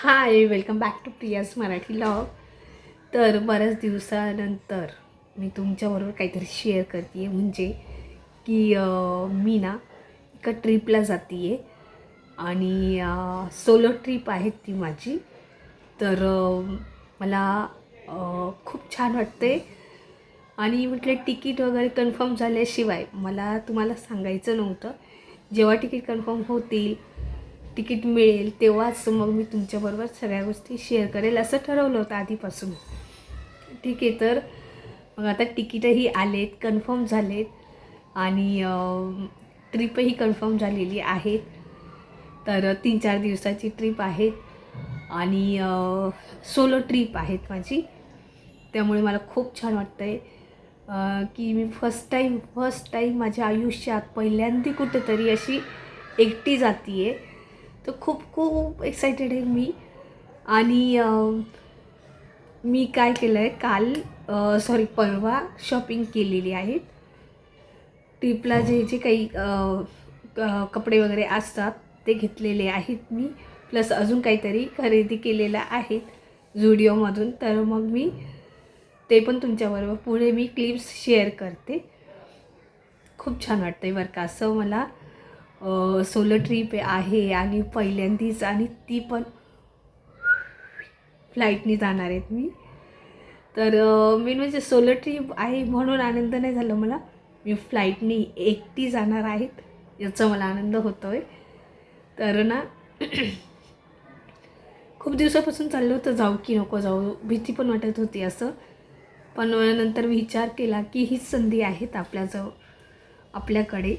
High, welcome back to Priyas Marathi log. तर बऱ्याच दिवसानंतर मी तुमच्याबरोबर काहीतरी शेअर करते आहे, म्हणजे की मी ना एका ट्रिपला जाते आहे आणि सोलो ट्रिप आहे ती माझी. तर मला खूप छान वाटते आणि म्हटलं तिकीट वगैरे कन्फर्म झाल्याशिवाय मला तुम्हाला सांगायचं नव्हतं. जेव्हा तिकीट कन्फर्म होतील, तिकीट मिळेल, तेव्हाच मग मी तुमच्याबरोबर सगळ्या गोष्टी शेअर करेल असं ठरवलं होतं आधीपासून. ठीक आहे, तर मग आता तिकीटही आलेत, कन्फर्म झालेत आणि ट्रिपही कन्फर्म झालेली आहेत. तर 3-4 दिवसाची ट्रिप आहे आणि सोलो ट्रिप आहेत माझी. त्यामुळे मला खूप छान वाटतं आहे की मी फर्स्ट टाईम माझ्या आयुष्यात पहिल्यांदा कुठेतरी अशी एकटी जाते आहे. तर खूप खूप एक्सायटेड आहे मी. आणि मी काय केलं आहे, परवा शॉपिंग केलेली आहे. ट्रिपला जे जे काही कपडे वगैरे असतात ते घेतलेले आहेत मी, प्लस अजून काहीतरी खरेदी केलेलं आहेत झुडिओमधून. तर मग मी ते पण तुमच्याबरोबर पुढे मी क्लिप्स शेअर करते. खूप छान वाटतं आहे बरं का. असं मला सोलो ट्रिप आहे आणि पहिल्यांदीच, आणि ती पण फ्लाईटनी जाणार आहेत मी. तर मेन म्हणजे सोलो ट्रिप आहे म्हणून आनंद नाही झाला मला, मी फ्लाईटनी एकटी जाणार आहेत याचा मला आनंद होतो आहे. तर ना खूप दिवसापासून चाललं होतं जाऊ की नको जाऊ, भीती पण वाटत होती असं. पण नंतर विचार केला की हीच संधी आहेत आपल्याकडे,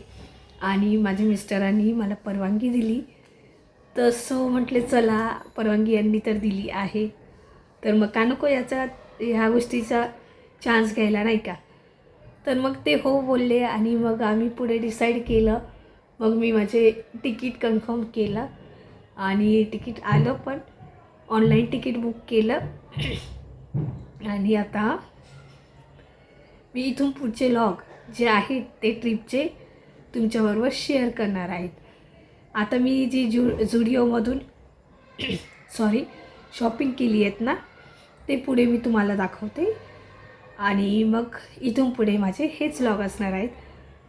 आणि माझ्या मिस्टरांनी मला परवानगी दिली. तसं म्हटले चला, परवानगी यांनी तर दिली आहे, तर मग का नको ह्या गोष्टीचा चान्स घ्यायला, नाही का. तर मग ते हो बोलले आणि मग आम्ही पुढे डिसाईड केलं. मग मी माझे तिकीट कन्फर्म केलं आणि तिकीट आलं पण, ऑनलाईन तिकीट बुक केलं. आणि आता मी इथून पुढचे लॉग जे आहेत ते ट्रिपचे तुमच्याबरोबर शेअर करणार आहेत. आता मी जी झुडिओमधून शॉपिंग केली आहेत ना, ते पुढे मी तुम्हाला दाखवते. आणि मग इथून पुढे माझे हेच व्लॉग असणार आहेत.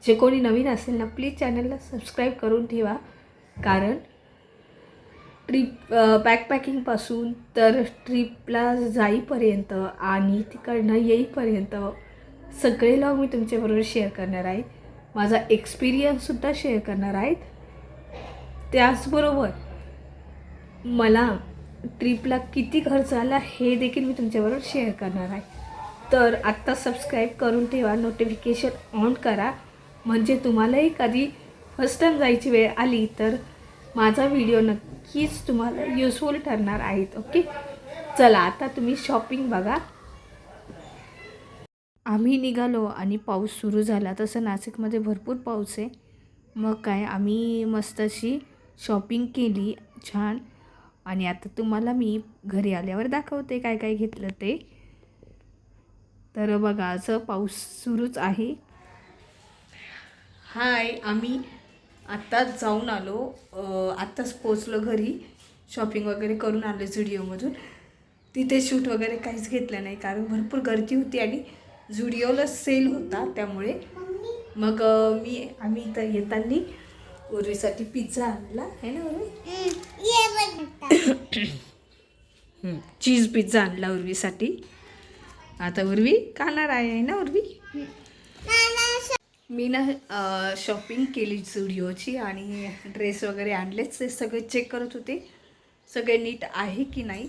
जे कोणी नवीन असेल ना, प्लीज चॅनलला सबस्क्राईब करून ठेवा, कारण बॅकपॅकिंगपासून तर ट्रिपला जाईपर्यंत आणि तिकडनं येईपर्यंत सगळे व्लॉग मी तुमच्याबरोबर शेअर करणार आहे. माझा एक्सपिरियन्ससुद्धा शेअर करणार आहेत. त्याचबरोबर मला ट्रिपला किती खर्च आला हे देखील मी तुमच्याबरोबर शेअर करणार आहे. तर आत्ता सबस्क्राईब करून ठेवा, नोटिफिकेशन ऑन करा, म्हणजे तुम्हालाही कधी फर्स्ट टाईम जायची वेळ आली तर माझा व्हिडिओ नक्कीच तुम्हाला युजफुल ठरणार आहेत. ओके, चला आता तुम्ही शॉपिंग बघा. आम्ही निघालो आणि पाऊस सुरू झाला. तसं नाशिकमध्ये भरपूर पाऊस आहे. मग काय, आम्ही मस्त अशी शॉपिंग केली छान. आणि आता तुम्हाला मी घरी आल्यावर दाखवते काय काय घेतलं ते. तर बघा, असं पाऊस सुरूच आहे. हाय, आम्ही आत्ताच जाऊन आलो, आत्ताच पोचलो घरी. शॉपिंग वगैरे करून आलो झुडिओमधून. तिथे शूट वगैरे काहीच घेतलं नाही, कारण भरपूर गर्दी होती आणि झुडिओला सेल होता, त्यामुळे मग आम्ही इथं येताना उर्वीसाठी पिझ्झा आणला आहे ना उर्वी, चीज पिझ्झा आणला उर्वीसाठी. आता उर्वी खाणार आहे ना उर्वी. मी ना शॉपिंग केली झुडिओची आणि ड्रेस वगैरे आणलेच. ते सगळे चेक करत होते, सगळे नीट आहे की नाही.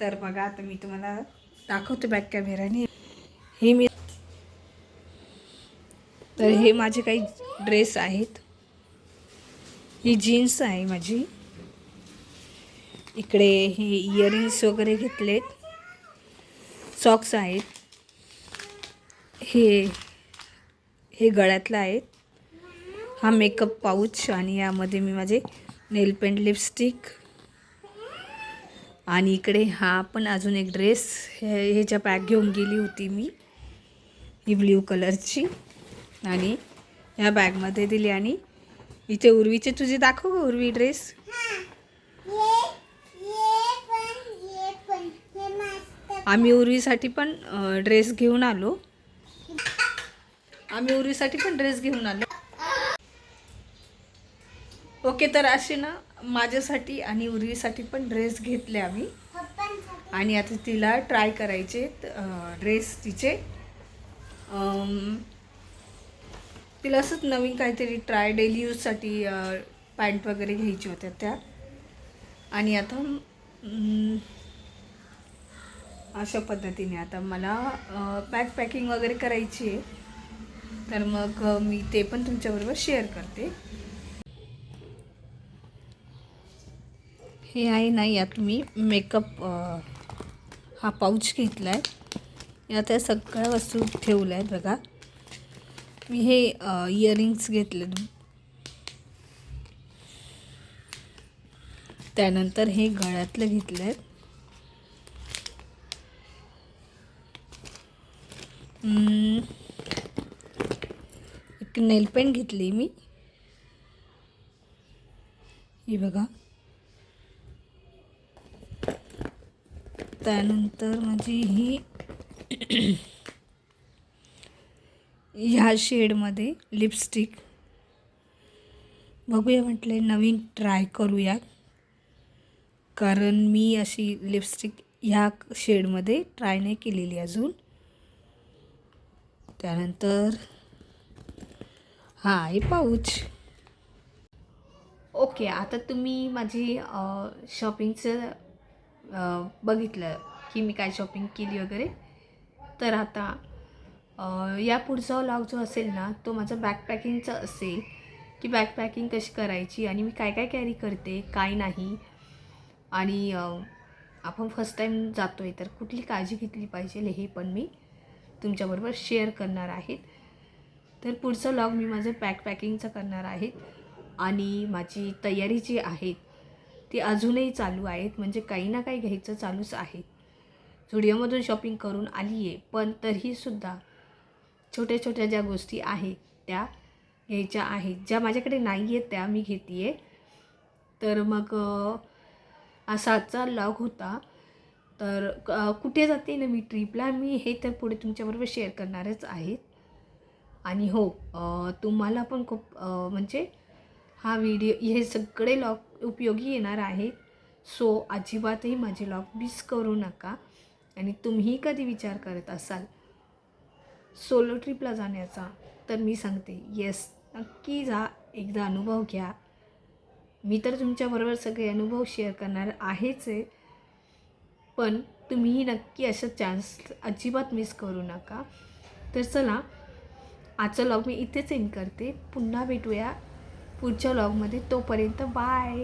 तर बघा, आता मी तुम्हाला दाखवते बॅक कॅमेराने. हे माझे काही ड्रेस आहेत. ही जीन्स आहे माझी. इकडे हे इयरिंग्स वगैरे घेतलेत, सॉक्स आहेत, हे गळ्यातलं आहेत. हा मेकअप पाऊच, आणि यामध्ये मी माझे नेल पेंट, लिपस्टिक, आणि इकडे हा पण अजून एक ड्रेस, ह्याच्या बॅग घेऊन गेली होती मी, ही ब्ल्यू कलरची, आणि ह्या बॅगमध्ये दिली. आणि इथे उर्वीचे, तुझे दाखव ग उर्वी ड्रेस. आम्ही उर्वीसाठी पण ड्रेस घेऊन आलो. ओके, तर असे ना माझ्यासाठी आणि उर्वीसाठी पण ड्रेस घेतले आम्ही. आणि आता तिला ट्राय करायचे ड्रेस तिचे. तिला असंच नवीन काहीतरी ट्राय डेली यूजसाठी पॅन्ट वगैरे घ्यायची होत्या त्या. आणि आता अशा पद्धतीने आता मला पॅकिंग वगैरे करायची आहे. तर मग मी ते पण तुमच्याबरोबर शेअर करते. हे आहे ना, यात मी मेकअप हा पाऊच घेतला आहे. यात या सगळ्या वस्तू ठेवल्या आहेत बघा. मी हे इयरिंग्स घेतले. त्यानंतर हे गळ्यातलं घेतलं आहे. एक नेल पेंट घेतली मी, ही बघा. त्यानंतर माझी ही ह्या शेडमध्ये लिपस्टिक. बघूया म्हटले नवीन ट्राय करूया, कारण मी अशी लिपस्टिक ह्या शेडमध्ये ट्राय नाही केलेली अजून. त्यानंतर हा आहे पाऊच. ओके, आता तुम्ही माझी शॉपिंगचं बघितलं की मी काय शॉपिंग केली वगैरे. तर आता या पुढचा व्लॉग जो असेल ना, तो माझा बॅकपॅकिंगचा असेल, की बॅकपॅकिंग कशी करायची आणि मी काय काय कॅरी करते, काय नाही. आणि आपण फर्स्ट टाईम जातो आहे तर कुठली काळजी घेतली पाहिजे हे पण मी तुमच्याबरोबर शेअर करणार आहे. तर पुढचा व्लॉग मी माझं बॅकपॅकिंगचं करणार आहे. आणि माझी तयारी जी आहे ती अजूनही चालू आहेत, म्हणजे काही ना काही घ्यायचं चालूच आहे. झुडिओमधून शॉपिंग करून आली आहे, पण तरीसुद्धा छोट्या छोट्या ज्या गोष्टी आहेत त्या घ्यायच्या आहेत. ज्या माझ्याकडे नाही आहेत त्या मी घेते आहे. तर मग असा आजचा व्लॉग होता. तर कुठे जाते ना मी ट्रिपला, मी हे तर पुढे तुमच्याबरोबर शेअर करणारच आहेत. आणि हो, तुम्हाला पण खूप म्हणजे हा व्हिडिओ हे सगळे व्लॉग उपयोगी येणार आहेत. सो अजिबातही माझे व्लॉग मिस करू नका. आणि तुम्ही कधी विचार करत असाल सोलो ट्रिपला जाण्याचा, तर मी सांगते येस, नक्की जा, एकदा अनुभव घ्या. मी तर तुमच्याबरोबर सगळे अनुभव शेअर करणार आहेच आहे, पण तुम्हीही नक्की असा चान्स अजिबात मिस करू नका. तर चला, आजचा व्लॉग मी इथेच एंड करते. पुन्हा भेटूया पुढच्या व्लॉगमध्ये. तोपर्यंत बाय.